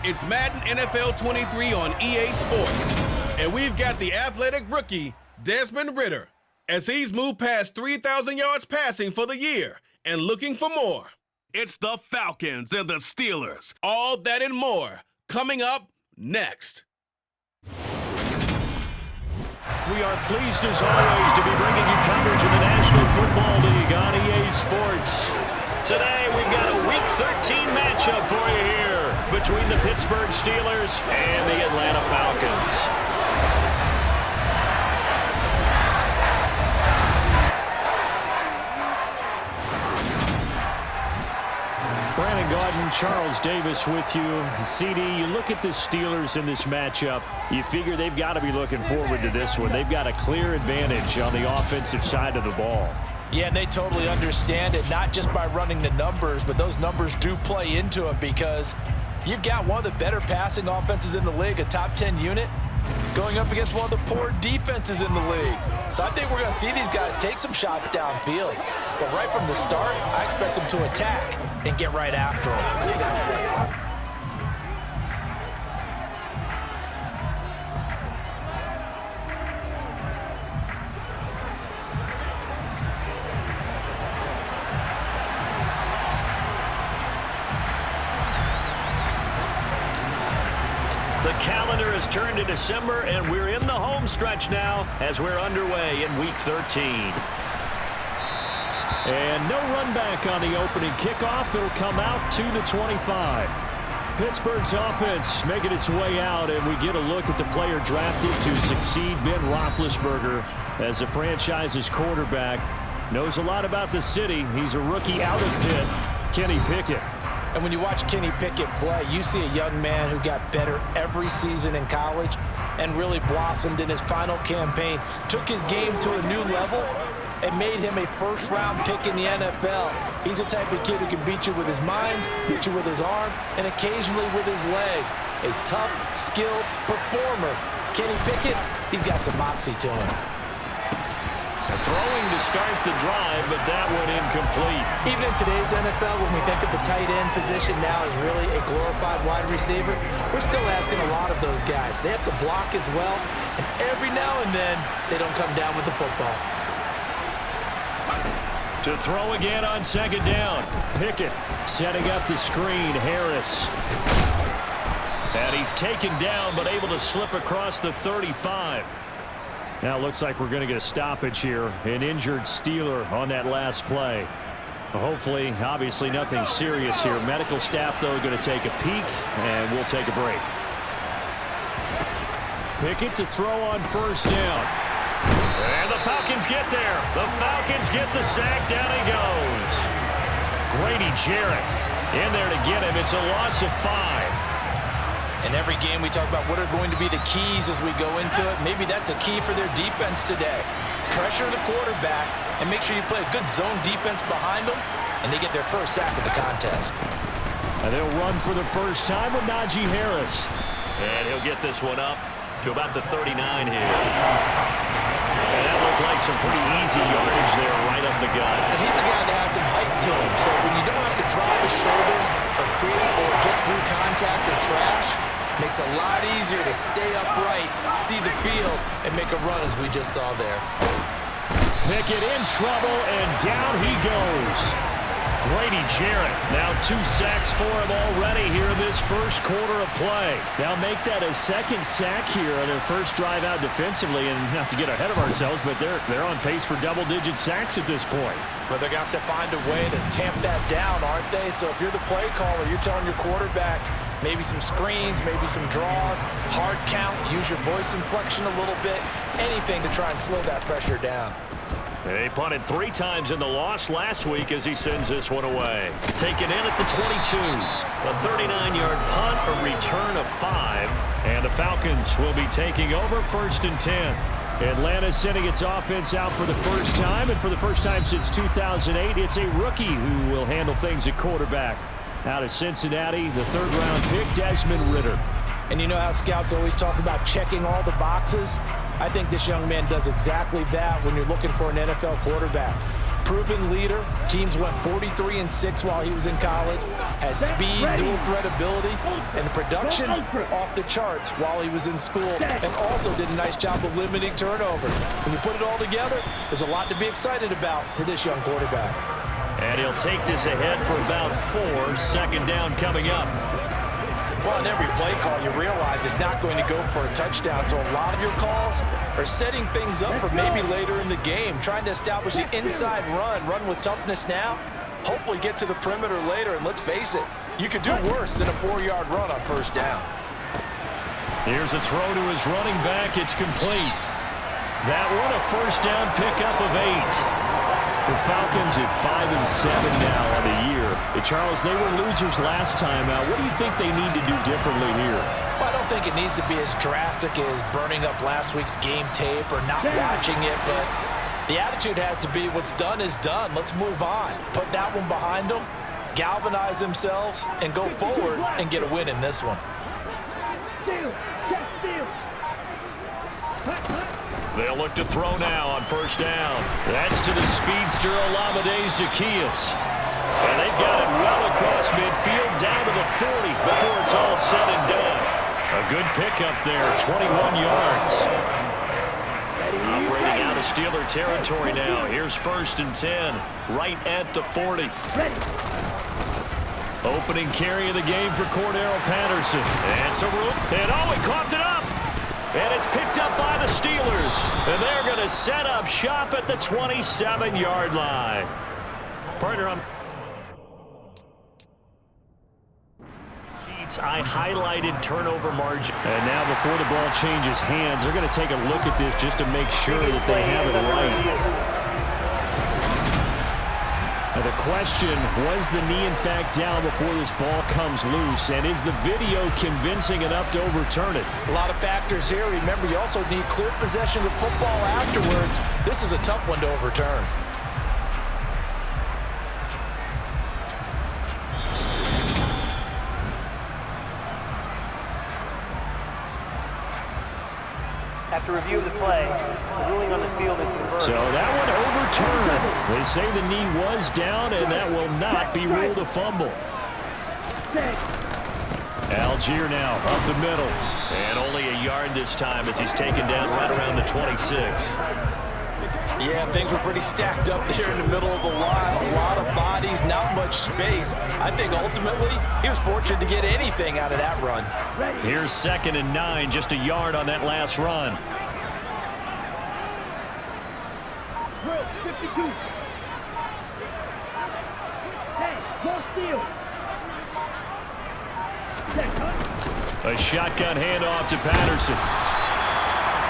It's Madden NFL 23 on EA Sports. And we've got the athletic rookie, Desmond Ridder, as he's moved past 3,000 yards passing for the year and looking for more. It's the Falcons and the Steelers. All that and more coming up next. We are pleased as always to be bringing you coverage of the National Football League on EA Sports. Today we've got a Week 13 matchup for you here between the Pittsburgh Steelers and the Atlanta Falcons. Brandon Gaudin, Charles Davis with you. CD, you look at the Steelers in this matchup, you figure they've got to be looking forward to this one. They've got a clear advantage on the offensive side of the ball. Yeah, and they totally understand it, not just by running the numbers, but those numbers do play into it because you've got one of the better passing offenses in the league, a top 10 unit, going up against one of the poor defenses in the league. So I think we're going to see these guys take some shots downfield. But right from the start, I expect them to attack and get right after them. The calendar has turned to December, and we're in the home stretch now as we're underway in Week 13. And no run back on the opening kickoff. It'll come out to the 25. Pittsburgh's offense making its way out, and we get a look at the player drafted to succeed Ben Roethlisberger as the franchise's quarterback. Knows a lot about the city. He's a rookie out of Pitt, Kenny Pickett. And when you watch Kenny Pickett play, you see a young man who got better every season in college and really blossomed in his final campaign, took his game to a new level, and made him a first-round pick in the NFL. He's the type of kid who can beat you with his mind, beat you with his arm, and occasionally with his legs. A tough, skilled performer. Kenny Pickett, he's got some moxie to him. Throwing to start the drive, but that one incomplete. Even in today's NFL, when we think of the tight end position now as really a glorified wide receiver, we're still asking a lot of those guys. They have to block as well, and every now and then, they don't come down with the football. To throw again on second down. Pickett setting up the screen. Harris. And he's taken down, but able to slip across the 35. Now it looks like we're going to get a stoppage here. An injured Steeler on that last play. Hopefully, obviously nothing serious here. Medical staff, though, going to take a peek, and we'll take a break. Pickett to throw on first down. And the Falcons get there. The Falcons get the sack. Down he goes. Grady Jarrett in there to get him. It's a loss of 5. In every game, we talk about what are going to be the keys as we go into it. Maybe that's a key for their defense today. Pressure the quarterback and make sure you play a good zone defense behind them, and they get their first sack of the contest. And they'll run for the first time with Najee Harris. And he'll get this one up to about the 39 here. And that looked like some pretty easy yardage there right up the gut. And he's a guy that has some height to him, so when you don't have to drop his shoulder or create or get through contact or trash, makes it a lot easier to stay upright, see the field, and make a run as we just saw there. Pickett in trouble, and down he goes. Grady Jarrett, now 2 sacks for him already here in this first quarter of play. Now make that a second sack here on their first drive out defensively, and not to get ahead of ourselves, but they're on pace for double-digit sacks at this point. But they're going to have to find a way to tamp that down, aren't they? So if you're the play caller, you're telling your quarterback maybe some screens, maybe some draws, hard count, use your voice inflection a little bit, anything to try and slow that pressure down. They punted 3 times in the loss last week as he sends this one away. Taken in at the 22. A 39-yard punt, a return of 5. And the Falcons will be taking over 1st and 10. Atlanta sending its offense out for the first time, and for the first time since 2008, it's a rookie who will handle things at quarterback. Out of Cincinnati, the 3rd-round pick, Desmond Ridder. And you know how scouts always talk about checking all the boxes? I think this young man does exactly that when you're looking for an NFL quarterback. proven leader. Teams went 43-6 while he was in college. Has speed, dual threat ability, and production off the charts while he was in school. And also did a nice job of limiting turnovers. When you put it all together, there's a lot to be excited about for this young quarterback. And he'll take this ahead for about 4. Second down coming up. Well, in every play call, you realize it's not going to go for a touchdown. So a lot of your calls are setting things up for maybe later in the game, trying to establish the inside run with toughness now, hopefully get to the perimeter later. And let's face it, you could do worse than a 4-yard run on first down. Here's a throw to his running back. It's complete. That one a first down pickup of 8. The Falcons at 5-7 now on the year. Charles, they were losers last time out. What do you think they need to do differently here? Well, I don't think it needs to be as drastic as burning up last week's game tape or not watching it, but the attitude has to be what's done is done. Let's move on. Put that one behind them, galvanize themselves, and go forward and get a win in this one. They'll look to throw now on first down. That's to the speedster Olamide Zaccheaus. And they've got it well across midfield down to the 40 before it's all said and done. A good pickup there, 21 yards. Operating out of Steeler territory now. Here's 1st and 10, right at the 40. Opening carry of the game for Cordero Patterson. And some room. And he coughed it up. And it's picked up by the Steelers. And they're going to set up shop at the 27-yard line. Partner, I highlighted turnover margin. And now before the ball changes hands, they're going to take a look at this just to make sure that they have it right. Now the question, was the knee in fact down before this ball comes loose? And is the video convincing enough to overturn it? A lot of factors here. Remember, you also need clear possession of football afterwards. This is a tough one to overturn. After review of the play, the ruling on the field is reversed. So that one overturned. They say the knee was down, and that will not be ruled a fumble. Algier now up the middle. And only a yard this time as he's taken down right around the 26. Yeah, things were pretty stacked up there in the middle of the line. A lot of bodies, not much space. I think ultimately he was fortunate to get anything out of that run. Here's 2nd and 9, just a yard on that last run. 52. A shotgun handoff to Patterson.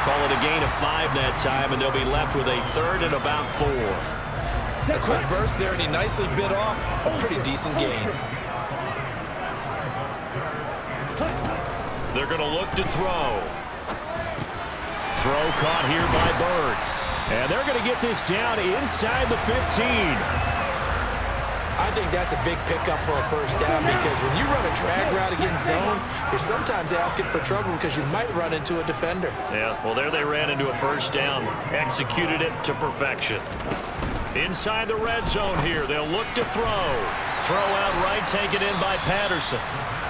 Call it a gain of 5 that time, and they'll be left with a 3rd and about 4. A quick burst there, and he nicely bit off a pretty decent gain. They're going to look to throw. Throw caught here by Bird. And they're going to get this down inside the 15. I think that's a big pickup for a first down because when you run a drag route against zone, you're sometimes asking for trouble because you might run into a defender. Yeah, well, there they ran into a first down. Executed it to perfection. Inside the red zone here, they'll look to throw. Throw out right, taken in by Patterson.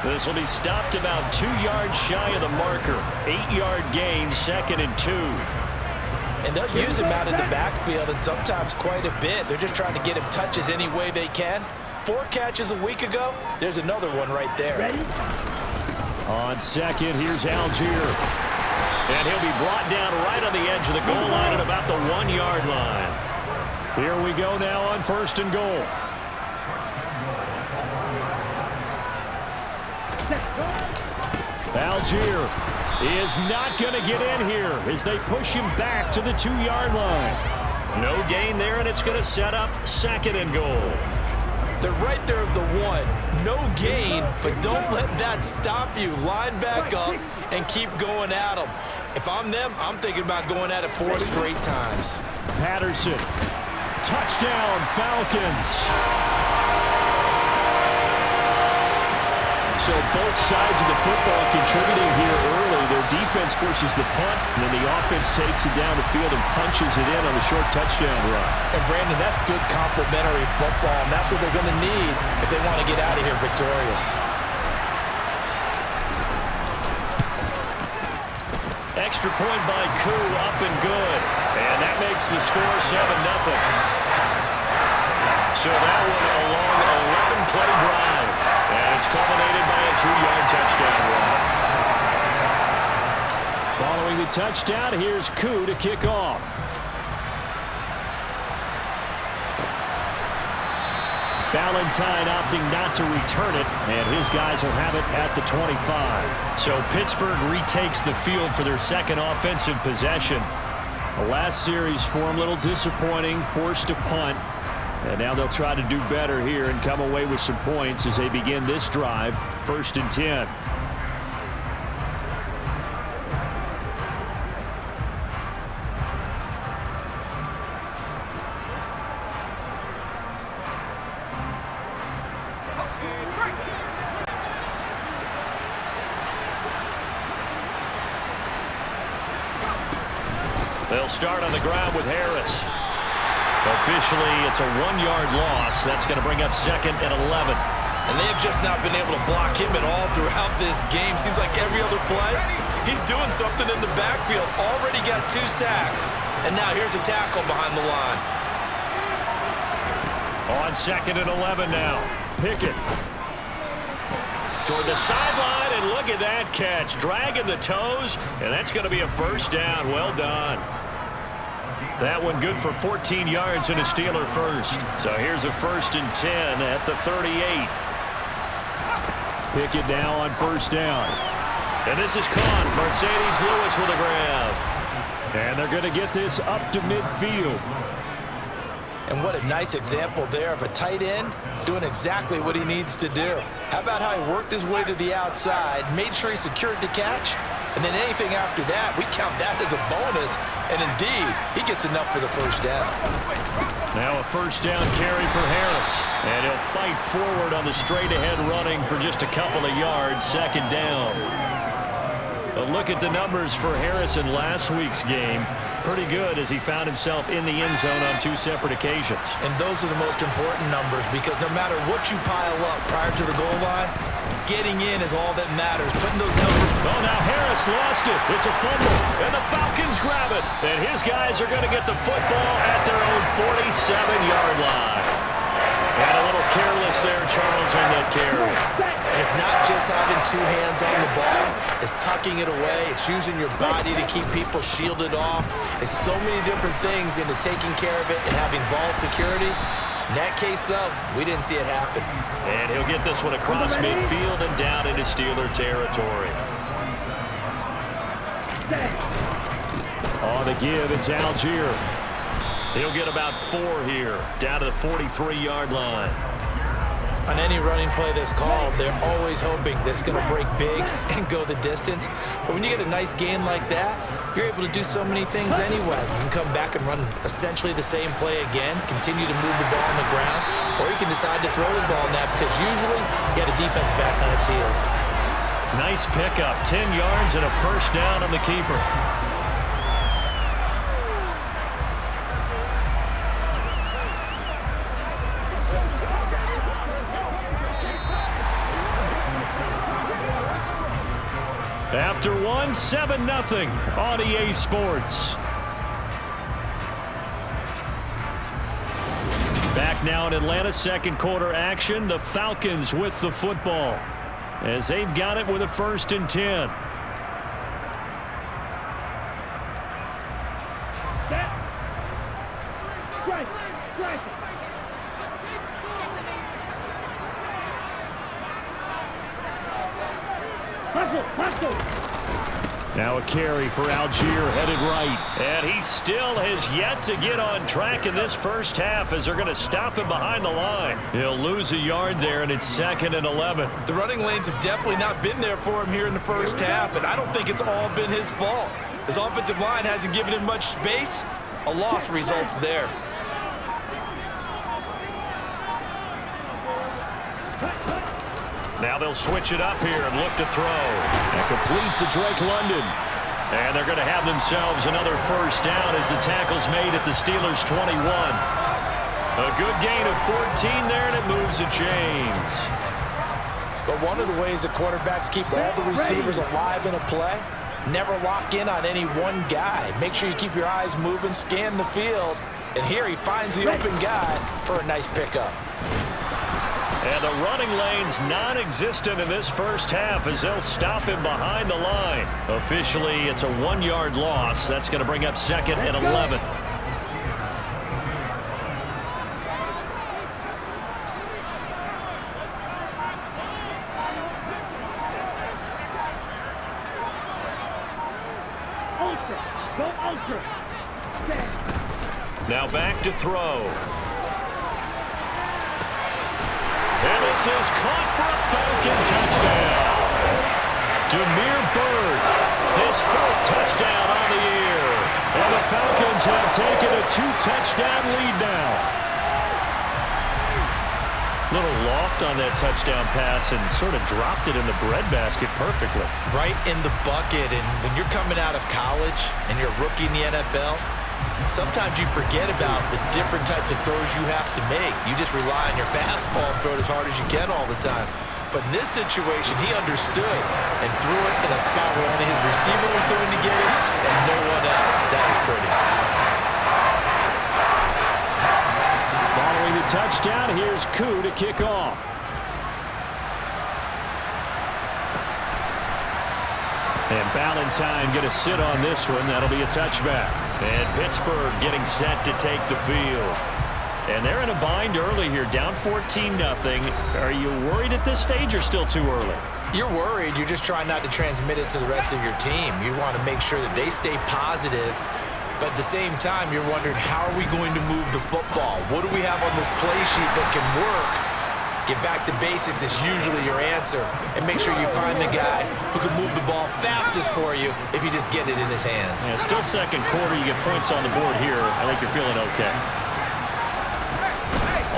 This will be stopped about 2 yards shy of the marker. 8-yard gain, 2nd and 2. And they'll use him out in the backfield and sometimes quite a bit. They're just trying to get him touches any way they can. 4 catches a week ago. There's another one right there. Ready? On second, here's Algier. And he'll be brought down right on the edge of the goal line at about the 1-yard line. Here we go now on 1st and goal. Algier is not going to get in here as they push him back to the 2-yard line. No gain there, and it's going to set up 2nd and goal. They're right there at the 1. No gain, but don't let that stop you. Line back up and keep going at them. If I'm them, I'm thinking about going at it 4 straight times. Patterson. Touchdown, Falcons. So both sides of the football contributing here early. Their defense forces the punt, and then the offense takes it down the field and punches it in on the short touchdown run. And Brandon, that's good complementary football, and that's what they're going to need if they want to get out of here victorious. Extra point by Koo, up and good. And that makes the score 7-0. So that one a long 11-play drive. And it's culminated by a 2-yard touchdown run. Following the touchdown, here's Koo to kick off. Valentine opting not to return it, and his guys will have it at the 25. So Pittsburgh retakes the field for their second offensive possession. The last series for them a little disappointing, forced to punt. And now they'll try to do better here and come away with some points as they begin this drive, 1st and 10. They'll start on the ground with Harris. Officially, it's a 1-yard loss. That's going to bring up 2nd and 11. And they have just not been able to block him at all throughout this game. Seems like every other play, he's doing something in the backfield. Already got 2 sacks. And now here's a tackle behind the line. On 2nd and 11 now. Pickett. Toward the sideline, and look at that catch. Dragging the toes, and that's going to be a 1st down. Well done. That one good for 14 yards and a Steeler first. So here's a 1st and 10 at the 38. Pickett now on 1st down. And this is caught. Mercedes Lewis with a grab. And they're going to get this up to midfield. And what a nice example there of a tight end doing exactly what he needs to do. How about how he worked his way to the outside, made sure he secured the catch, and then anything after that, we count that as a bonus. And indeed, he gets enough for the 1st down. Now a 1st down carry for Harris. And he'll fight forward on the straight-ahead running for just a couple of yards, 2nd down. A look at the numbers for Harris in last week's game. Pretty good as he found himself in the end zone on 2 separate occasions. And those are the most important numbers because no matter what you pile up prior to the goal line, getting in is all that matters. Putting those numbers. Oh, now Harris lost it. It's a fumble, and the Falcons grab it. And his guys are going to get the football at their own 47-yard line. And a little careless there, Charles, on that carry. And it's not just having 2 hands on the ball. It's tucking it away. It's using your body to keep people shielded off. It's so many different things into taking care of it and having ball security. In that case, though, we didn't see it happen. And he'll get this one across midfield and down into Steeler territory. On the give, it's Algier. He'll get about 4 here, down to the 43-yard line. On any running play that's called, they're always hoping that it's going to break big and go the distance. But when you get a nice gain like that, you're able to do so many things anyway. You can come back and run essentially the same play again, continue to move the ball on the ground, or you can decide to throw the ball now because usually you have the defense back on its heels. Nice pickup, 10 yards and a 1st down on the keeper. After one, 7-0 on EA Sports. Back now in Atlanta, 2nd quarter action. The Falcons with the football as they've got it with a 1st and 10. Now a carry for Algier, headed right. And he still has yet to get on track in this 1st half as they're going to stop him behind the line. He'll lose a yard there, and it's 2nd and 11. The running lanes have definitely not been there for him here in the 1st half, and I don't think it's all been his fault. His offensive line hasn't given him much space. A loss results there. Now they'll switch it up here and look to throw. And complete to Drake London. And they're going to have themselves another first down as the tackle's made at the Steelers' 21. A good gain of 14 there, and it moves the chains. But one of the ways that quarterbacks keep all the receivers alive in a play, never lock in on any one guy. Make sure you keep your eyes moving, scan the field. And here he finds the open guy for a nice pickup. And the running lane's non-existent in this first half as they'll stop him behind the line. Officially, it's a 1-yard loss. That's going to bring up 2nd and 11. Now back to throw. And this is caught for a Falcon touchdown. Demir Bird, his 4th touchdown on the year. And the Falcons have taken a 2-touchdown lead now. Little loft on that touchdown pass and sort of dropped it in the breadbasket perfectly. Right in the bucket. And when you're coming out of college and you're a rookie in the NFL, sometimes you forget about the different types of throws you have to make. You just rely on your fastball and throw it as hard as you can all the time. But in this situation, he understood and threw it in a spot where only his receiver was going to get it and no one else. That was pretty. Following the touchdown, here's Koo to kick off. And Ballantyne going to sit on this one. That'll be a touchback. And Pittsburgh getting set to take the field. And they're in a bind early here, down 14-0. Are you worried at this stage or still too early? You're worried. You're just trying not to transmit it to the rest of your team. You want to make sure that they stay positive. But at the same time, you're wondering, how are we going to move the football? What do we have on this play sheet that can work? Get back to basics is usually your answer. And make sure you find the guy who can move the ball fastest for you if you just get it in his hands. Yeah, still second quarter. You get points on the board here. I think you're feeling okay.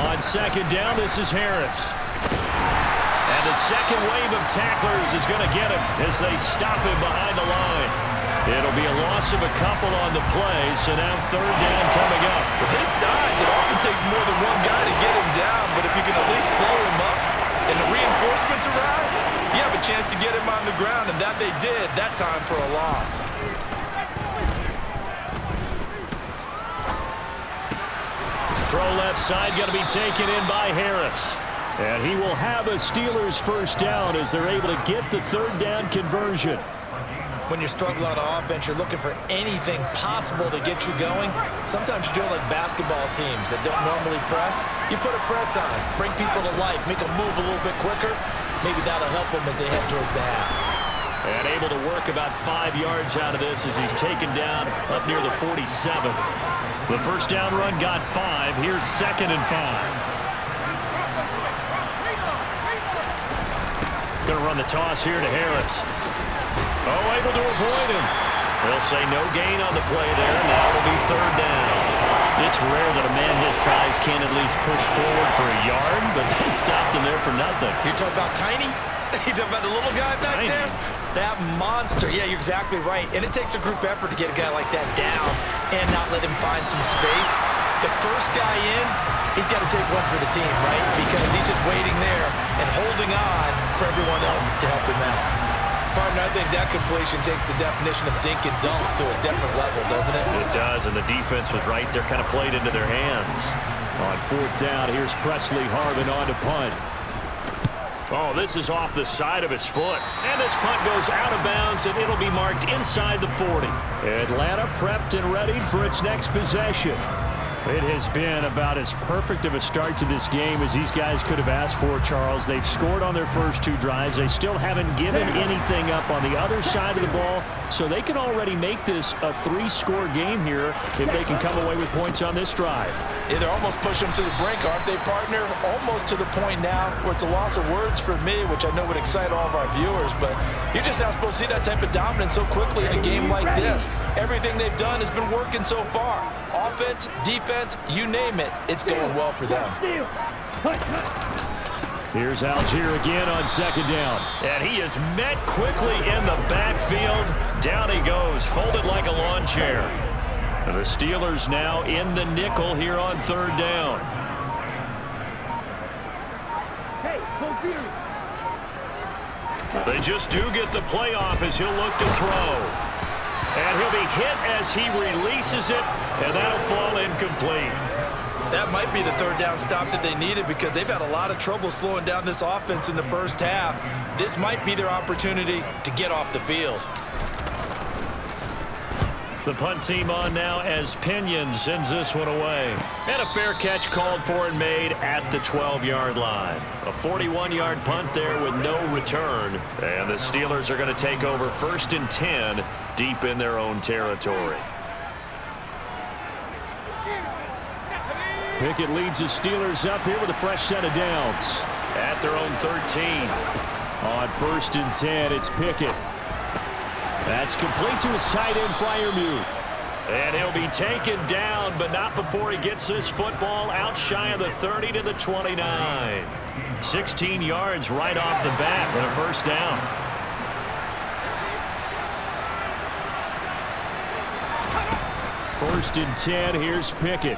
On 2nd down, this is Harris. And the second wave of tacklers is going to get him as they stop him behind the line. It'll be a loss of a couple on the play, so now 3rd down coming up. With his size, it often takes more than one guy to get him down, but if you can at least slow him up and the reinforcements arrive, you have a chance to get him on the ground, and that they did that time for a loss. Throw left side going to be taken in by Harris. And he will have a Steelers first down as they're able to get the 3rd down conversion. When you're struggling on offense, you're looking for anything possible to get you going. Sometimes you do it like basketball teams that don't normally press. You put a press on, bring people to life, make them move a little bit quicker. Maybe that'll help them as they head towards the half. And able to work about 5 yards out of this as he's taken down up near the 47. The first down run got 5. Here's 2nd and 5. Going to run the toss here to Harris. Oh, able to avoid him. They'll say no gain on the play there. Now it'll be 3rd down. It's rare that a man his size can't at least push forward for a yard, but they stopped him there for nothing. You're talking about tiny? You're talking about the little guy back there? That monster. Yeah, you're exactly right. And it takes a group effort to get a guy like that down and not let him find some space. The first guy in, he's got to take one for the team, right? Because he's just waiting there and holding on for everyone else to help him out. Partner, I think that completion takes the definition of dink and dunk to a different level, doesn't it? It does, and the defense was right there, kind of played into their hands. On 4th down, here's Presley Harvin on to punt. Oh, this is off the side of his foot. And this punt goes out of bounds, and it'll be marked inside the 40. Atlanta prepped and ready for its next possession. It has been about as perfect of a start to this game as these guys could have asked for, Charles. They've scored on their first 2 drives. They still haven't given anything up on the other side of the ball, so they can already make this a 3-score game here if they can come away with points on this drive. Yeah, they're almost pushing them to the brink, aren't they, partner? Almost to the point now where it's a loss of words for me, which I know would excite all of our viewers, but you're just not supposed to see that type of dominance so quickly in a game like this. Everything they've done has been working so far. Offense, defense, you name it, it's going well for them. Here's Algier again on second down. And he is met quickly in the backfield. Down he goes, folded like a lawn chair. And the Steelers now in the nickel here on third down. They just do get the playoff as he'll look to throw. And he'll be hit as he releases it, and that'll fall incomplete. That might be the third down stop that they needed because they've had a lot of trouble slowing down this offense in the first half. This might be their opportunity to get off the field. The punt team on now as Pinion sends this one away. And a fair catch called for and made at the 12-yard line. A 41-yard punt there with no return. And the Steelers are going to take over 1st and 10 deep in their own territory. Pickett leads the Steelers up here with a fresh set of downs. At their own 13. On 1st and 10, it's Pickett. That's complete to his tight end Freiermuth. And he'll be taken down, but not before he gets this football out shy of the 30 to the 29. 16 yards right off the bat and a first down. First and 10, here's Pickett.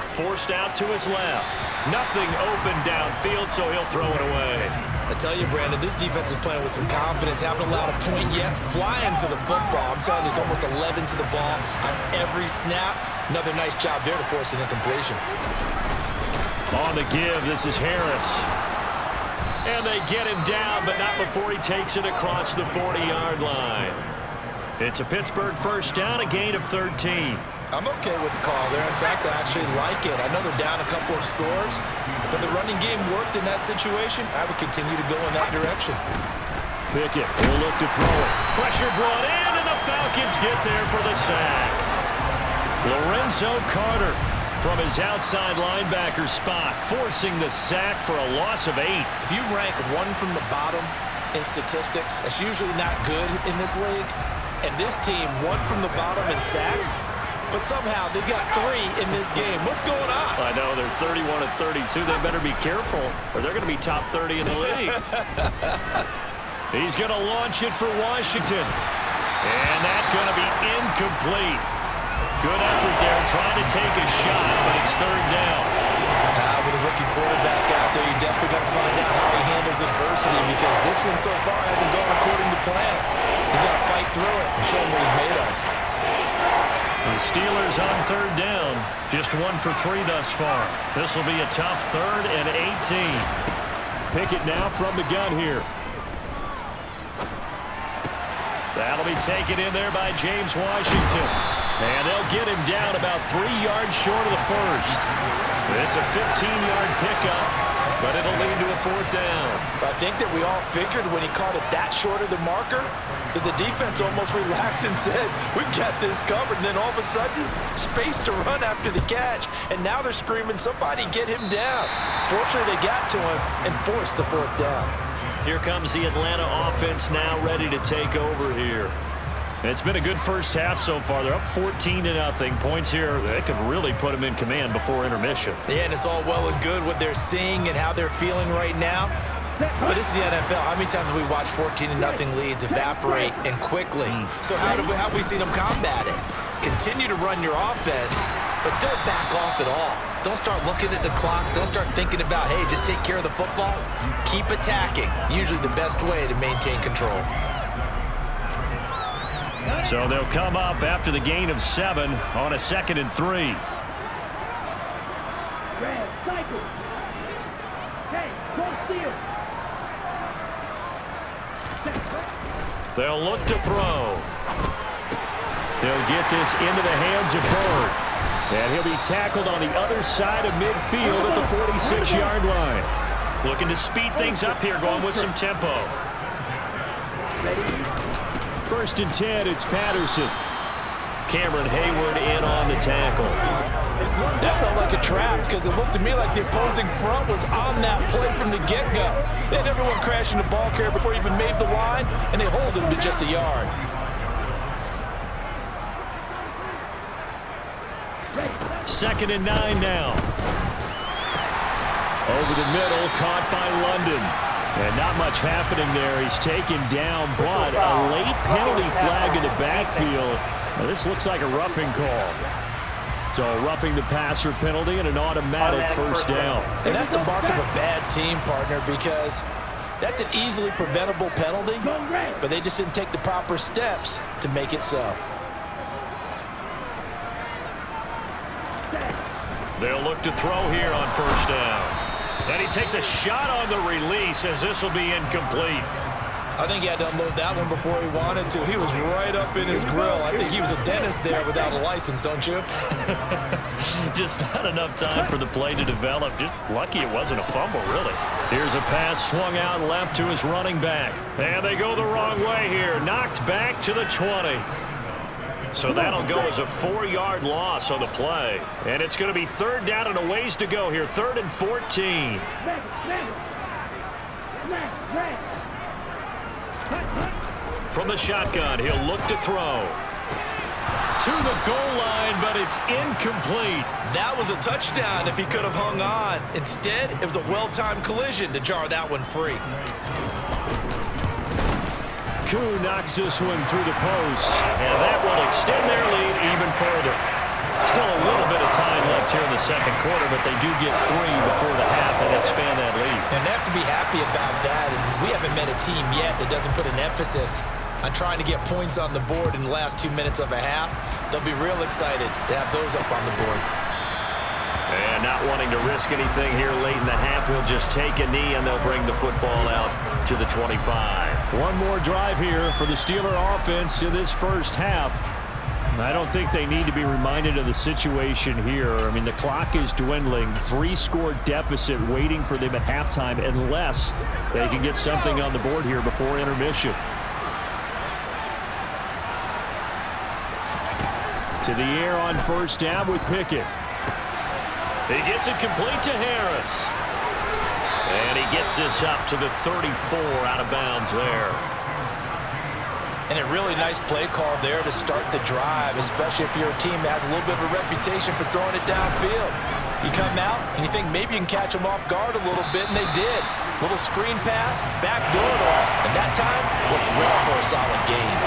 Forced out to his left. Nothing open downfield, so he'll throw it away. I tell you, Brandon, this defense is playing with some confidence. Haven't allowed a point yet. Flying to the football. I'm telling you, it's almost 11 to the ball on every snap. Another nice job there to force an incompletion. On the give, this is Harris. And they get him down, but not before he takes it across the 40-yard line. It's a Pittsburgh first down, a gain of 13. I'm okay with the call there. In fact, I actually like it. I know they're down a couple of scores, but the running game worked in that situation. I would continue to go in that direction. Pickett will look to throw it. Pressure brought in, and the Falcons get there for the sack. Lorenzo Carter from his outside linebacker spot, forcing the sack for a loss of 8. If you rank one from the bottom in statistics, that's usually not good in this league. And this team, one from the bottom in sacks, but somehow they got 3 in this game. What's going on? I know, they're 31 of 32. They better be careful, or they're going to be top 30 in the league. He's going to launch it for Washington. And that's going to be incomplete. Good effort there, trying to take a shot, but it's third down. With a rookie quarterback out there, you're definitely going to find out how he handles adversity because this one so far hasn't gone according to plan. He's got to fight through it and show him what he's made of. The Steelers on third down, just 1 for 3 thus far. This will be a tough 3rd and 18. Pickett now from the gun here. That'll be taken in there by James Washington. And they'll get him down about 3 yards short of the first. It's a 15-yard pickup, but it'll lead to a 4th down. I think that we all figured when he caught it that short of the marker that the defense almost relaxed and said, we've got this covered. And then all of a sudden, space to run after the catch. And now they're screaming, somebody get him down. Fortunately, they got to him and forced the 4th down. Here comes the Atlanta offense now ready to take over here. It's been a good first half so far. They're up 14-0. Points here, they could really put them in command before intermission. Yeah, and it's all well and good what they're seeing and how they're feeling right now. But this is the NFL. How many times have we watched 14-0 leads evaporate and quickly? So how have we seen them combat it? Continue to run your offense, but don't back off at all. Don't start looking at the clock. Don't start thinking about, hey, just take care of the football. Keep attacking. Usually the best way to maintain control. So they'll come up after the gain of 7 on a 2nd and 3. They'll look to throw. He'll get this into the hands of Bird. And he'll be tackled on the other side of midfield at the 46-yard line. Looking to speed things up here, going with some tempo. 1st and 10, it's Patterson. Cameron Hayward in on the tackle. That felt like a trap because it looked to me like the opposing front was on that play from the get-go. They had everyone crashing the ball carrier before he even made the line, and they hold him to just a yard. Second and 9 now. Over the middle, caught by London. And not much happening there. He's taken down, but a late penalty flag in the backfield. Now, this looks like a roughing call. So a roughing the passer penalty and an automatic first down. And that's the mark of a bad team, partner, because that's an easily preventable penalty, but they just didn't take the proper steps to make it so. They'll look to throw here on first down. And he takes a shot on the release as this will be incomplete. I think he had to unload that one before he wanted to. He was right up in his grill. I think he was a dentist there without a license, don't you? Just not enough time for the play to develop. Just lucky it wasn't a fumble, really. Here's a pass swung out left to his running back. And they go the wrong way here. Knocked back to the 20. So that'll go as a 4-yard loss on the play. And it's going to be third down and a ways to go here. 3rd and 14. From the shotgun, he'll look to throw. To the goal line, but it's incomplete. That was a touchdown if he could have hung on. Instead, it was a well-timed collision to jar that one free. Koo knocks this one through the post, and that will extend their lead even further. Still a little bit of time left here in the second quarter, but they do get 3 before the half and expand that lead. And they have to be happy about that, and we haven't met a team yet that doesn't put an emphasis on trying to get points on the board in the last 2 minutes of a half. They'll be real excited to have those up on the board. And not wanting to risk anything here late in the half, he'll just take a knee, and they'll bring the football out to the 25. One more drive here for the Steeler offense in this first half. I don't think they need to be reminded of the situation here. I mean, the clock is dwindling. 3-score deficit waiting for them at halftime unless they can get something on the board here before intermission. To the air on first down with Pickett. He gets it complete to Harris. And he gets this up to the 34 out of bounds there. And a really nice play call there to start the drive, especially if you're a team that has a little bit of a reputation for throwing it downfield. You come out and you think maybe you can catch them off guard a little bit, and they did. Little screen pass, backdoor it all, and that time looked well for a solid gain.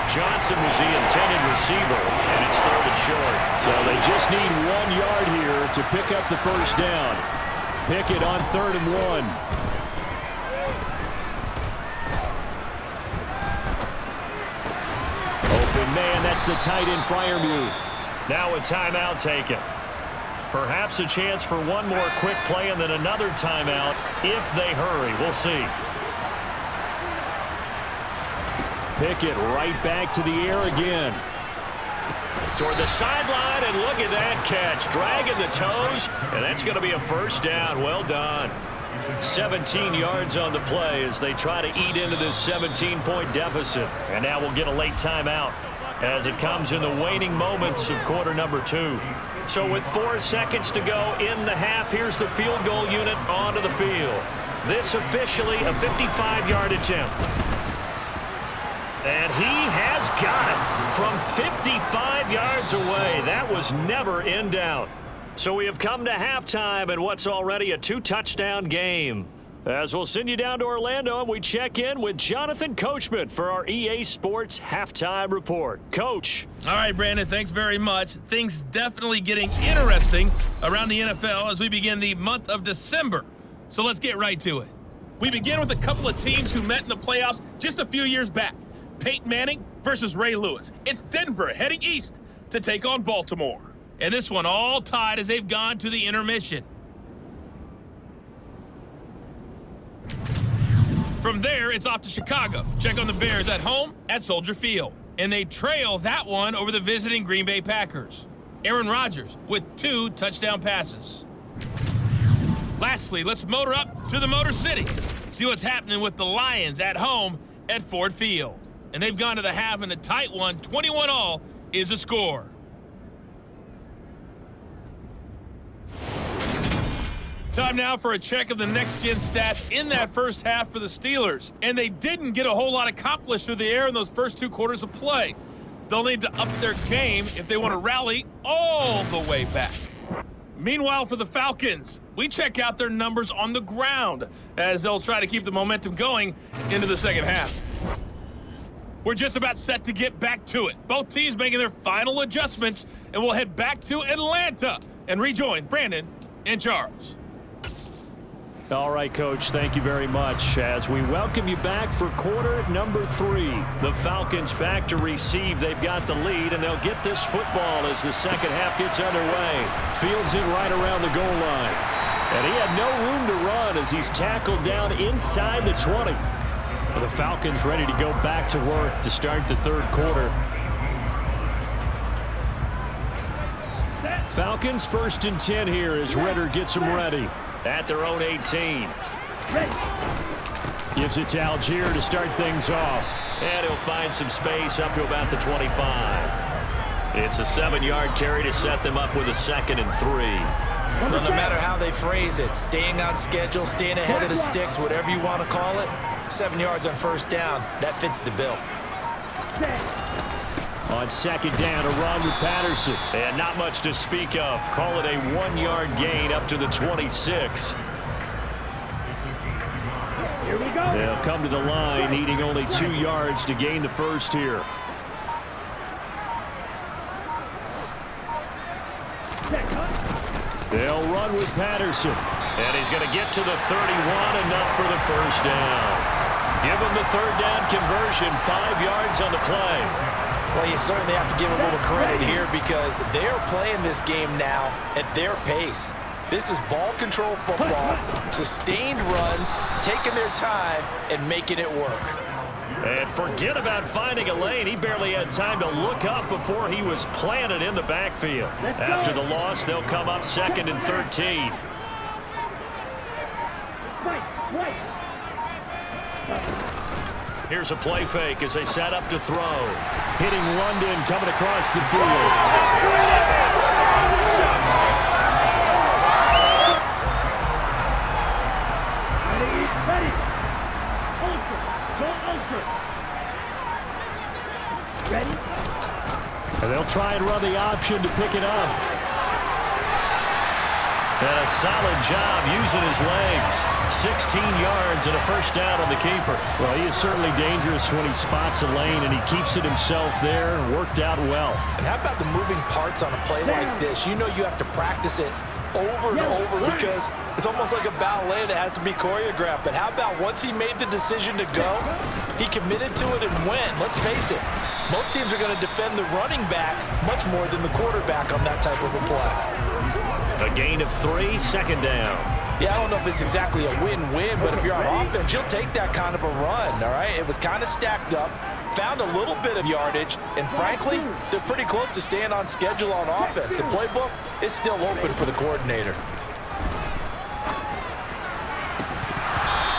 Johnson was the intended receiver, and it's 3rd and short. So they just need 1 yard here to pick up the first down. Pickett on 3rd and 1. Open man, that's the tight end Freiermuth. Now a timeout taken. Perhaps a chance for one more quick play and then another timeout if they hurry. We'll see. Pickett right back to the air again. Toward the sideline, and look at that catch. Dragging the toes, and that's going to be a first down. Well done. 17 yards on the play as they try to eat into this 17-point deficit. And now we'll get a late timeout as it comes in the waning moments of quarter number 2. So with 4 seconds to go in the half, here's the field goal unit onto the field. This officially a 55-yard attempt. And he has got it from 55 yards away. That was never in doubt. So we have come to halftime in what's already a 2-touchdown game. As we'll send you down to Orlando, and we check in with Jonathan Coachman for our EA Sports Halftime Report. Coach. All right, Brandon, thanks very much. Things definitely getting interesting around the NFL as we begin the month of December. So let's get right to it. We begin with a couple of teams who met in the playoffs just a few years back. Peyton Manning versus Ray Lewis. It's Denver heading east to take on Baltimore. And this one all tied as they've gone to the intermission. From there, it's off to Chicago. Check on the Bears at home at Soldier Field. And they trail that one over the visiting Green Bay Packers. Aaron Rodgers with 2 touchdown passes. Lastly, let's motor up to the Motor City. See what's happening with the Lions at home at Ford Field. And they've gone to the half in a tight one. 21-all is the score. Time now for a check of the next-gen stats in that first half for the Steelers. And they didn't get a whole lot accomplished through the air in those first 2 quarters of play. They'll need to up their game if they want to rally all the way back. Meanwhile, for the Falcons, we check out their numbers on the ground as they'll try to keep the momentum going into the second half. We're just about set to get back to it. Both teams making their final adjustments, and we'll head back to Atlanta and rejoin Brandon and Charles. All right, Coach, thank you very much. As we welcome you back for quarter number 3. The Falcons back to receive. They've got the lead, and they'll get this football as the second half gets underway. Fields it right around the goal line. And he had no room to run as he's tackled down inside the 20. The Falcons ready to go back to work to start the third quarter. Falcons 1st and 10 here as Ritter gets them ready. At their own 18. Gives it to Algier to start things off. And he'll find some space up to about the 25. It's a 7-yard carry to set them up with a 2nd and 3. Well, no matter how they phrase it, staying on schedule, staying ahead of the sticks, whatever you want to call it, 7 yards on first down, that fits the bill. On second down, a run with Patterson. And not much to speak of. Call it a 1-yard gain up to the 26. Here we go. They'll come to the line, needing only 2 yards to gain the first here. They'll run with Patterson. And he's going to get to the 31, enough for the first down. Give him the third down conversion, 5 yards on the play. Well, you certainly have to give a little credit here because they're playing this game now at their pace. This is ball control football, sustained runs, taking their time, and making it work. And forget about finding a lane. He barely had time to look up before he was planted in the backfield. After the loss, they'll come up 2nd and 13. Here's a play fake as they set up to throw. Hitting London coming across the field. Ready. Ultra. Go ultra. Ready? And they'll try and run the option to pick it up. And a solid job using his legs. 16 yards and a first down on the keeper. Well, he is certainly dangerous when he spots a lane, and he keeps it himself there. Worked out well. And how about the moving parts on a play like this? You know you have to practice it over and over because it's almost like a ballet that has to be choreographed. But how about once he made the decision to go, he committed to it and went. Let's face it, most teams are going to defend the running back much more than the quarterback on that type of a play. A gain of 3, second down. Yeah, I don't know if it's exactly a win-win, but if you're on offense, you'll take that kind of a run, all right? It was kind of stacked up, found a little bit of yardage, and frankly, they're pretty close to staying on schedule on offense. The playbook is still open for the coordinator.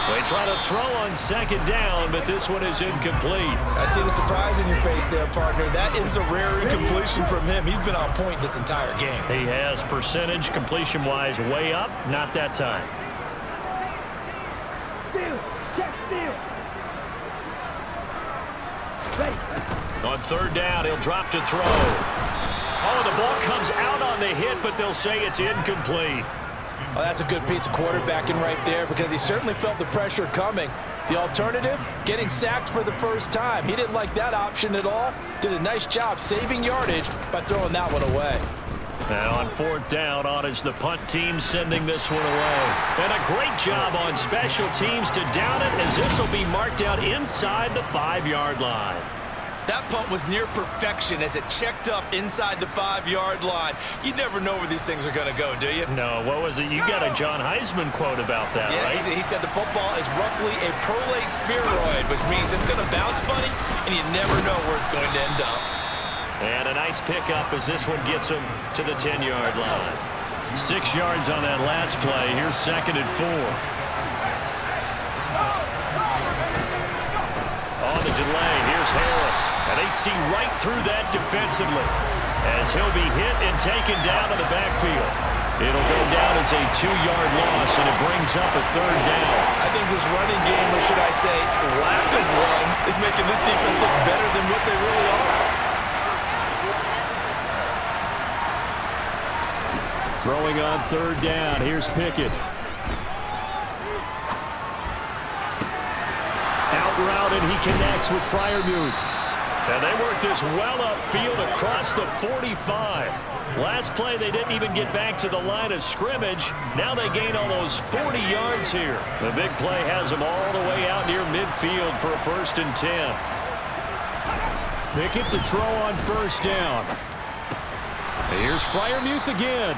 They try to throw on second down, but this one is incomplete. I see the surprise in your face there, partner. That is a rare incompletion from him. He's been on point this entire game. He has percentage completion-wise way up, not that time. On third down, he'll drop to throw. Oh, the ball comes out on the hit, but they'll say it's incomplete. Well, that's a good piece of quarterbacking right there because he certainly felt the pressure coming. The alternative, getting sacked for the first time. He didn't like that option at all. Did a nice job saving yardage by throwing that one away. And on fourth down, on is the punt team sending this one away. And a great job on special teams to down it as this will be marked out inside the 5-yard line. That punt was near perfection as it checked up inside the 5-yard line. You never know where these things are going to go, do you? No, what was it? You got a John Heisman quote about that, yeah, right? He said the football is roughly a prolate spheroid, which means it's going to bounce funny, and you never know where it's going to end up. And a nice pickup as this one gets him to the 10-yard line. 6 yards on that last play. Here's 2nd and 4. On the delay, here's Harris. And they see right through that defensively as he'll be hit and taken down to the backfield. It'll go down as a 2-yard loss, and it brings up a third down. I think this running game, or should I say lack of one, is making this defense look better than what they really are. Throwing on third down. Here's Pickett. Out route, and he connects with Freiermuth. And they work this well upfield across the 45. Last play, they didn't even get back to the line of scrimmage. Now they gain almost 40 yards here. The big play has them all the way out near midfield for a 1st and 10. Pickett to throw on first down. Here's Freiermuth again.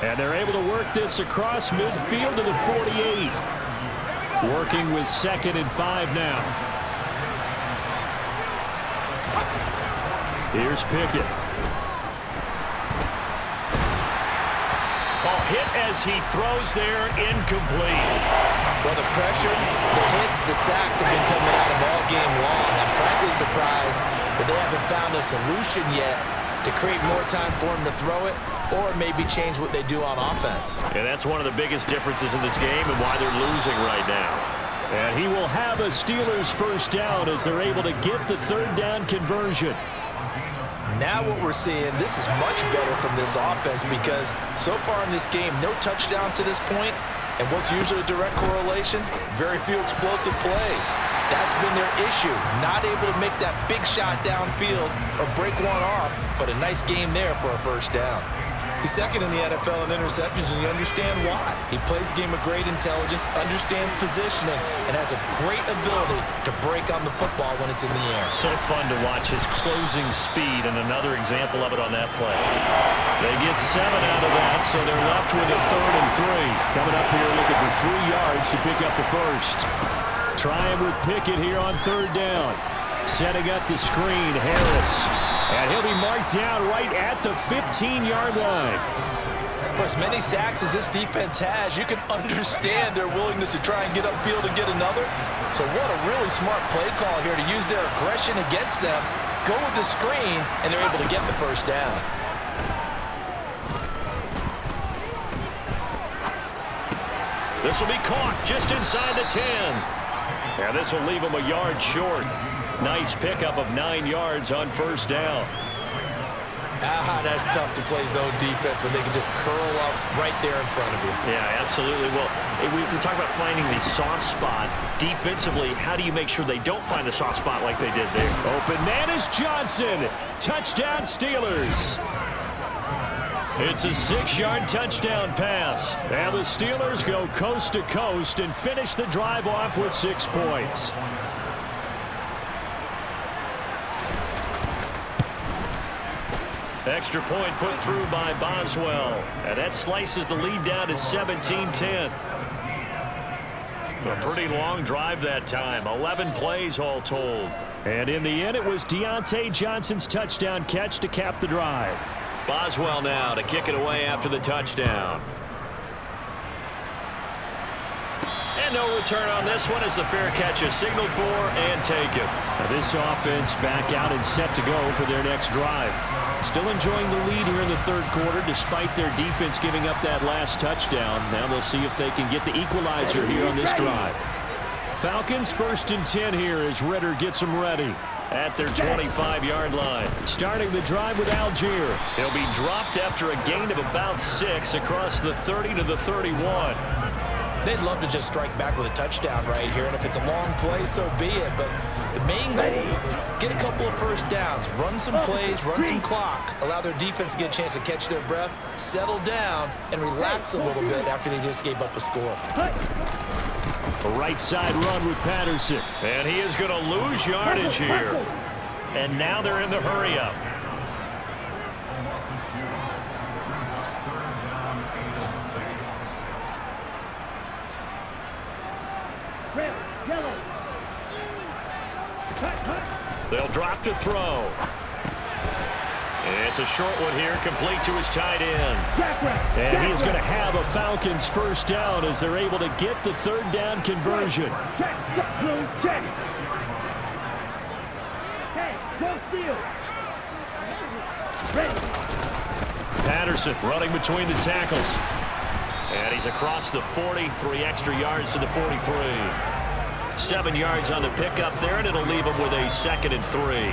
And they're able to work this across midfield to the 48. Working with 2nd and 5 now. Here's Pickett. Oh, hit as he throws there, incomplete. Well, the pressure, the hits, the sacks have been coming at him all game long. I'm frankly surprised that they haven't found a solution yet to create more time for him to throw it or maybe change what they do on offense. And that's one of the biggest differences in this game and why they're losing right now. And he will have a Steelers 1st down as they're able to get the 3rd down conversion. Now what we're seeing, this is much better from this offense because so far in this game, no touchdown to this point, and what's usually a direct correlation? Very few explosive plays. That's been their issue, not able to make that big shot downfield or break one off, but a nice game there for a 1st down. He's 2nd in the NFL in interceptions, and you understand why. He plays a game of great intelligence, understands positioning, and has a great ability to break on the football when it's in the air. So fun to watch his closing speed, and another example of it on that play. They get 7 out of that, so they're left with a 3rd and 3. Coming up here looking for 3 yards to pick up the 1st. Trying with Pickett here on 3rd down. Setting up the screen, Harris. And he'll be marked down right at the 15-yard line. For as many sacks as this defense has, you can understand their willingness to try and get upfield and get another. So what a really smart play call here to use their aggression against them, go with the screen, and they're able to get the 1st down. This will be caught just inside the 10. And this will leave him a yard short. Nice pickup of 9 yards on 1st down. That's tough to play zone defense when they can just curl up right there in front of you. Yeah, absolutely. Well, we talk about finding the soft spot. Defensively, how do you make sure they don't find the soft spot like they did there? Open man is Johnson. Touchdown Steelers. It's a 6-yard touchdown pass. And the Steelers go coast to coast and finish the drive off with 6 points. Extra point put through by Boswell. And that slices the lead down to 17-10. A pretty long drive that time. 11 plays all told. And in the end, it was Deontay Johnson's touchdown catch to cap the drive. Boswell now to kick it away after the touchdown. And no return on this one as the fair catch is signaled for and taken. Now this offense back out and set to go for their next drive. Still enjoying the lead here in the 3rd quarter despite their defense giving up that last touchdown. Now they'll see if they can get the equalizer here on this drive. Falcons 1st and 10 here as Ritter gets them ready at their 25-yard line. Starting the drive with Algier. He'll be dropped after a gain of about 6 across the 30 to the 31. They'd love to just strike back with a touchdown right here, and if it's a long play, so be it. But the main goal, get a couple of 1st downs, run some plays, run some clock, allow their defense to get a chance to catch their breath, settle down, and relax a little bit after they just gave up a score. A right side run with Patterson. And he is going to lose yardage here. And now they're in the hurry-up. They'll drop to throw. It's a short one here, complete to his tight end. And he is going to have a Falcons 1st down as they're able to get the 3rd down conversion. Patterson running between the tackles. And he's across the 40, 3 extra yards to the 43. 7 yards on the pickup there, and it'll leave him with a 2nd and 3.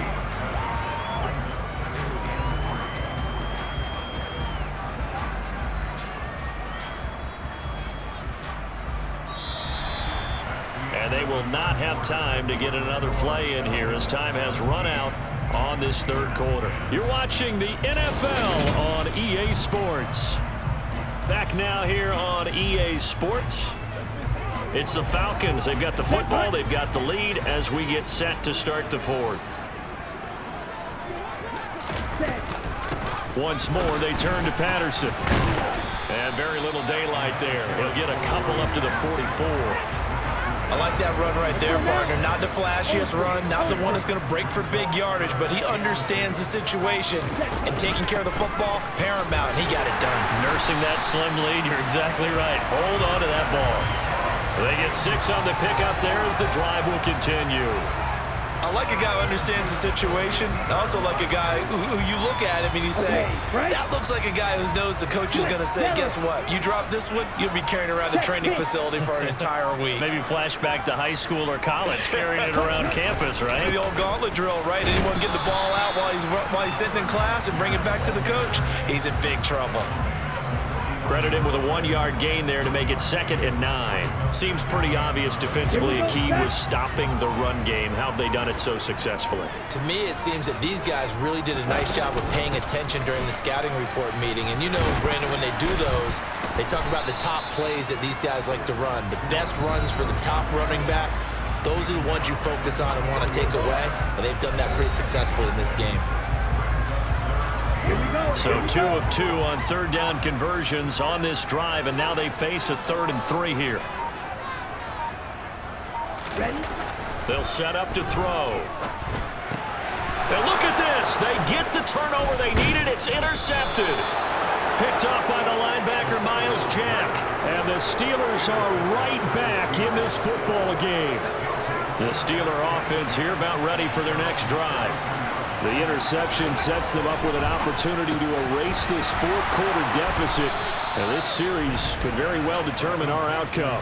they will not have time to get another play in here as time has run out on this third quarter. You're watching the NFL on EA Sports. Back now here on EA Sports. It's the Falcons. They've got the football. They've got the lead as we get set to start the fourth. Once more, they turn to Patterson. And very little daylight there. He'll get a couple up to the 44. I like that run right there, partner. Not the flashiest run, not the one that's going to break for big yardage, but he understands the situation, and taking care of the football, paramount, and he got it done. Nursing that slim lead, you're exactly right. Hold on to that ball. They get 6 on the pickup there as the drive will continue. I like a guy who understands the situation. I also like a guy who you look at him and you say, that looks like a guy who knows the coach is going to say, guess what? You drop this one, you'll be carrying around the training facility for an entire week. Maybe flashback to high school or college, carrying it around campus, right? Maybe the old gauntlet drill, right? Anyone get the ball out while he's sitting in class and bring it back to the coach, he's in big trouble. Credit him with a 1-yard gain there to make it 2nd and 9. Seems pretty obvious defensively a key was stopping the run game. How have they done it so successfully? To me, it seems that these guys really did a nice job of paying attention during the scouting report meeting. And you know, Brandon, when they do those, they talk about the top plays that these guys like to run. The best runs for the top running back, those are the ones you focus on and want to take away. And they've done that pretty successfully in this game. So 2 of 2 on third down conversions on this drive, and now they face a 3rd and 3 here. They'll set up to throw. And look at this. They get the turnover they needed. It's intercepted. Picked up by the linebacker, Miles Jack. And the Steelers are right back in this football game. The Steeler offense here about ready for their next drive. The interception sets them up with an opportunity to erase this fourth quarter deficit. And this series could very well determine our outcome.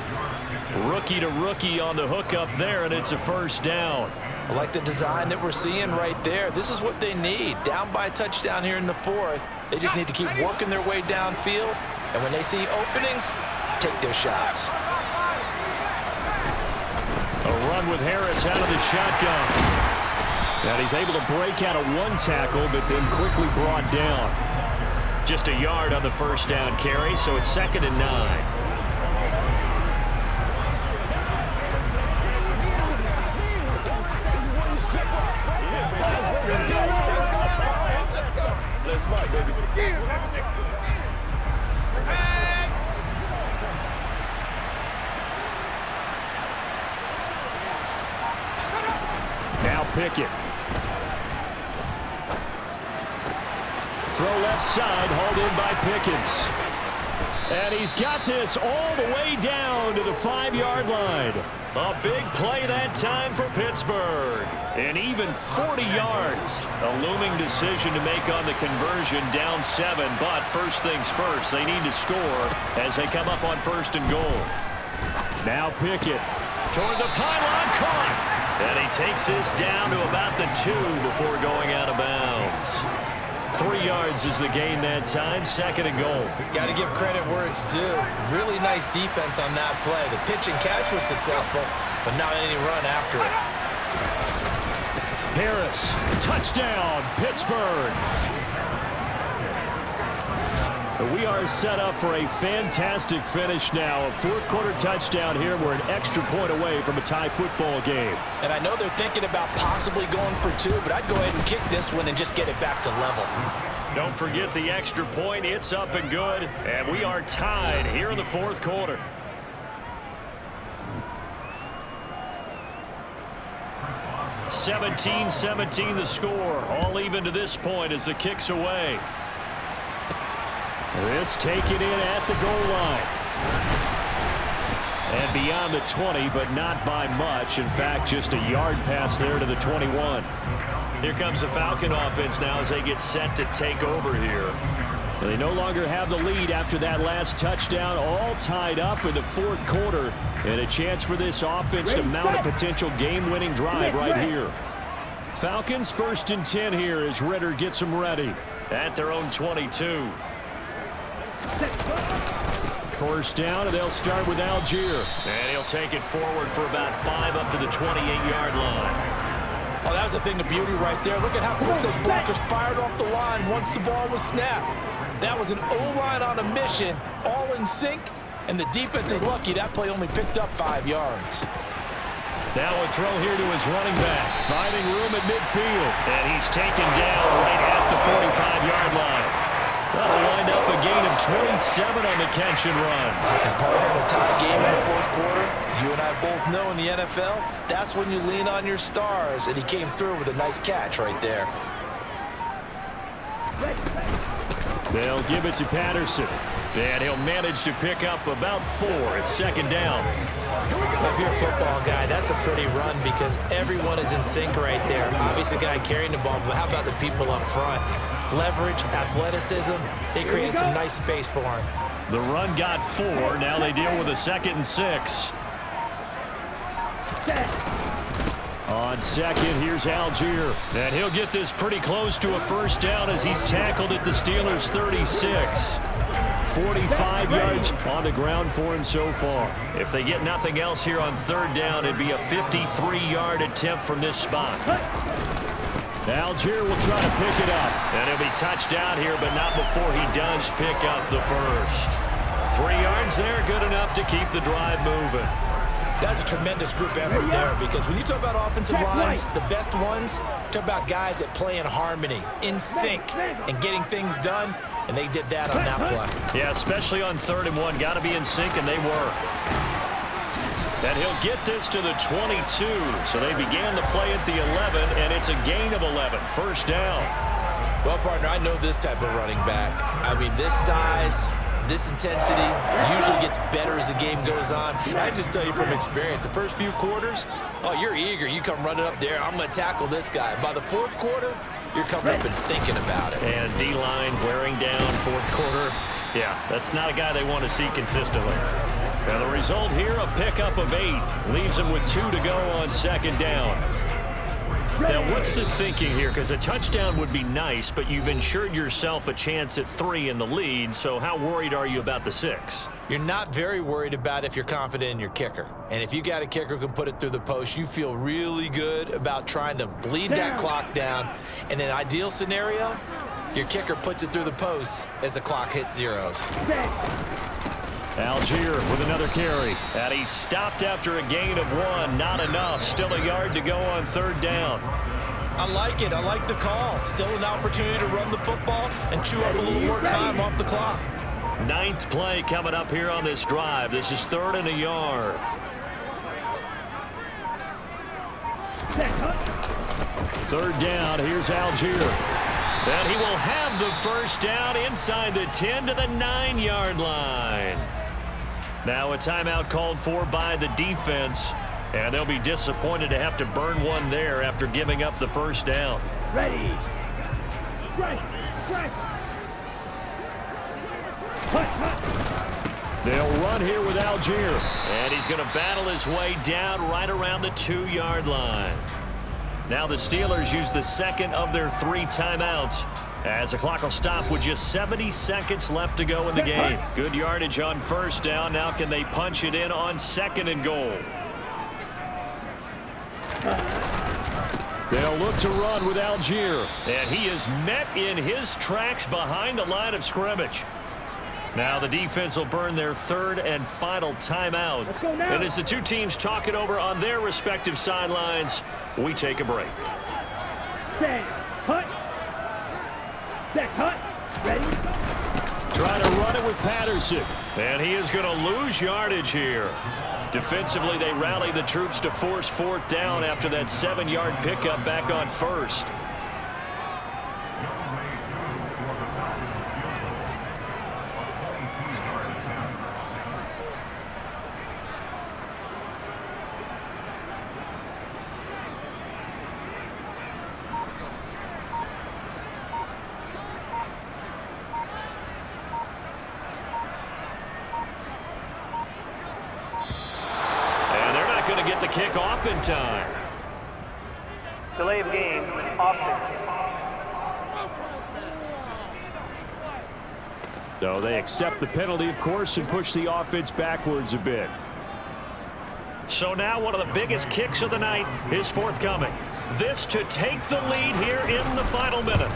Rookie to rookie on the hookup there, and it's a first down. I like the design that we're seeing right there. This is what they need. Down by a touchdown here in the fourth. They just need to keep working their way downfield. And when they see openings, take their shots. A run with Harris out of the shotgun. And he's able to break out of one tackle, but then quickly brought down. Just a yard on the first down carry, so it's 2nd and 9. Now Pickett. Throw left side, hauled in by Pickens. And he's got this all the way down to the 5-yard line. A big play that time for Pittsburgh. And even 40 yards. A looming decision to make on the conversion, down 7. But first things first, they need to score as they come up on 1st and goal. Now Pickett toward the pylon, caught. And he takes this down to about the 2 before going out of bounds. 3 yards is the gain that time, 2nd and goal. Got to give credit where it's due. Really nice defense on that play. The pitch and catch was successful, but not any run after it. Harris, touchdown, Pittsburgh. We are set up for a fantastic finish now. A fourth quarter touchdown here. We're an extra point away from a tie football game. And I know they're thinking about possibly going for 2, but I'd go ahead and kick this one and just get it back to level. Don't forget the extra point. It's up and good. And we are tied here in the fourth quarter. (17-17) the score. All even to this point as the kick's away. This taken in at the goal line. And beyond the 20, but not by much. In fact, just a yard pass there to the 21. Here comes the Falcon offense now as they get set to take over here. They no longer have the lead after that last touchdown. All tied up in the fourth quarter. And a chance for this offense to mount a potential game-winning drive right here. Falcons 1st and 10 here as Ritter gets them ready. At their own 22. first down, and they'll start with Algier. And he'll take it forward for about 5 up to the 28-yard line. Oh, that was a thing of beauty right there. Look at how quick those blockers fired off the line once the ball was snapped. That was an O-line on a mission, all in sync, and the defense is lucky that play only picked up 5 yards. Now a throw here to his running back, finding room at midfield, and he's taken down right at the 45-yard line. That'll wind up a gain of 27 on the catch and run. And partner, in a tie game in the fourth quarter, you and I both know in the NFL, that's when you lean on your stars, and he came through with a nice catch right there. They'll give it to Patterson, and he'll manage to pick up about 4 at second down. If you're a football guy, that's a pretty run because everyone is in sync right there. Obviously, the guy carrying the ball, but how about the people up front? Leverage, athleticism, they created some nice space for him. The run got 4. Now they deal with a 2nd and 6. On second, here's Algier. And he'll get this pretty close to a first down as he's tackled at the Steelers' 36. 45 yards on the ground for him so far. If they get nothing else here on third down, it'd be a 53-yard attempt from this spot. Algier will try to pick it up. And he'll be touched out here, but not before he does pick up the first. 3 yards there, good enough to keep the drive moving. That's a tremendous group effort there because when you talk about offensive lines, the best ones, talk about guys that play in harmony, in sync, and getting things done, and they did that on that play. Yeah, especially on 3rd and 1. Got to be in sync, and they were. And he'll get this to the 22. So they began the play at the 11, and it's a gain of 11. First down. Well, partner, I know this type of running back. I mean, this size, this intensity usually gets better as the game goes on. And I just tell you from experience, the first few quarters, oh, you're eager. You come running up there, I'm going to tackle this guy. By the fourth quarter, you're coming up and thinking about it. And D-line wearing down fourth quarter. Yeah, that's not a guy they want to see consistently. And the result here, a pickup of 8. Leaves them with 2 to go on second down. Now, what's the thinking here? Because a touchdown would be nice, but you've ensured yourself a chance at 3 in the lead, so how worried are you about the 6? You're not very worried about if you're confident in your kicker. And if you got a kicker who can put it through the post, you feel really good about trying to bleed that clock down. In an ideal scenario, your kicker puts it through the post as the clock hits zeros. Algier with another carry. And he's stopped after a gain of 1. Not enough. Still a yard to go on third down. I like it. I like the call. Still an opportunity to run the football and chew up a little more time off the clock. 9th play coming up here on this drive. This is 3rd and a yard. Third down. Here's Algier. And he will have the first down inside the 10 to the 9-yard line. Now a timeout called for by the defense, and they'll be disappointed to have to burn one there after giving up the first down. Ready. Strike. They'll run here with Algier, and he's going to battle his way down right around the 2-yard line. Now the Steelers use the 2nd of their 3 timeouts as the clock will stop with just 70 seconds left to go in the game. Good yardage on first down. Now can they punch it in on 2nd and goal? They'll look to run with Algier, and he is met in his tracks behind the line of scrimmage. Now the defense will burn their 3rd and final timeout. And as the two teams talk it over on their respective sidelines, we take a break. Set. Cut. Set. Cut. Ready. Trying to run it with Patterson. And he is going to lose yardage here. Defensively, they rally the troops to force 4th down after that 7-yard pickup back on 1st. Kick off in time. Delay of game, option. So they accept the penalty, of course, and push the offense backwards a bit. So now one of the biggest kicks of the night is forthcoming. This to take the lead here in the final minute.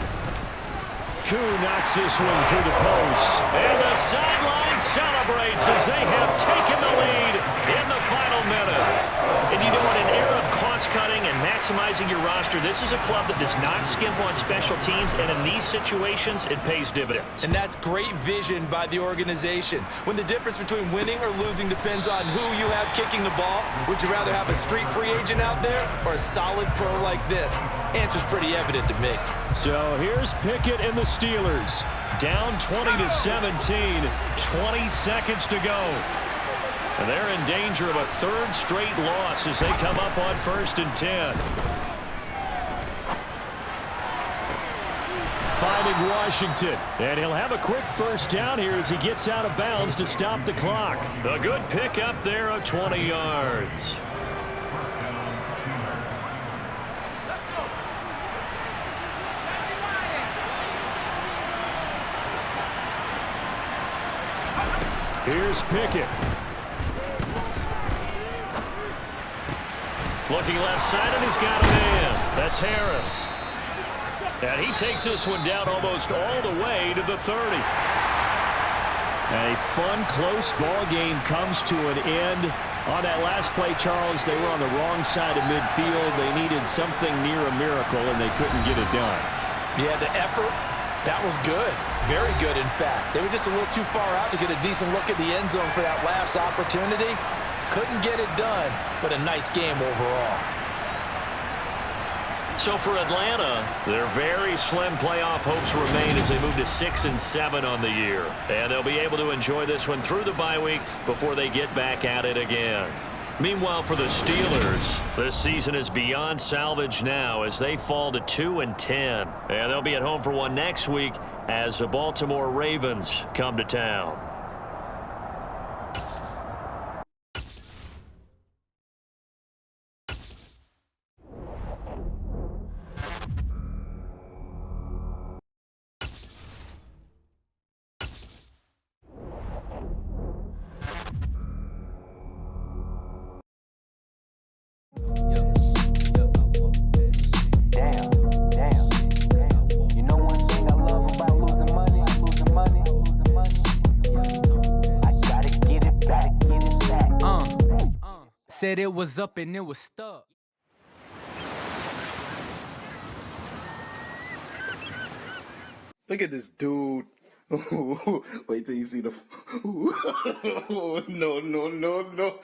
Koo knocks this one through the post. And the sideline celebrates as they have taken the lead in the final minute. And you know, in an era of cost-cutting and maximizing your roster, this is a club that does not skimp on special teams, and in these situations, it pays dividends. And that's great vision by the organization. When the difference between winning or losing depends on who you have kicking the ball, would you rather have a street free agent out there or a solid pro like this? Answer's pretty evident to me. So here's Pickett and the Steelers. Down 20-17, 20 seconds to go. And they're in danger of a third straight loss as they come up on 1st and 10. Finding Washington. And he'll have a quick first down here as he gets out of bounds to stop the clock. A good pick up there of 20 yards. Here's Pickett. Looking left side, and he's got a man. That's Harris. And he takes this one down almost all the way to the 30. And a fun, close ball game comes to an end. On that last play, Charles, they were on the wrong side of midfield. They needed something near a miracle, and they couldn't get it done. Yeah, the effort, that was good. Very good, in fact. They were just a little too far out to get a decent look at the end zone for that last opportunity. Couldn't get it done, but a nice game overall. So for Atlanta, their very slim playoff hopes remain as they move to 6-7 on the year. And they'll be able to enjoy this one through the bye week before they get back at it again. Meanwhile, for the Steelers, this season is beyond salvage now as they fall to 2-10. And they'll be at home for one next week as the Baltimore Ravens come to town. Said it was up and it was stuck. Look at this dude. Wait till you see the. No, no, no, no.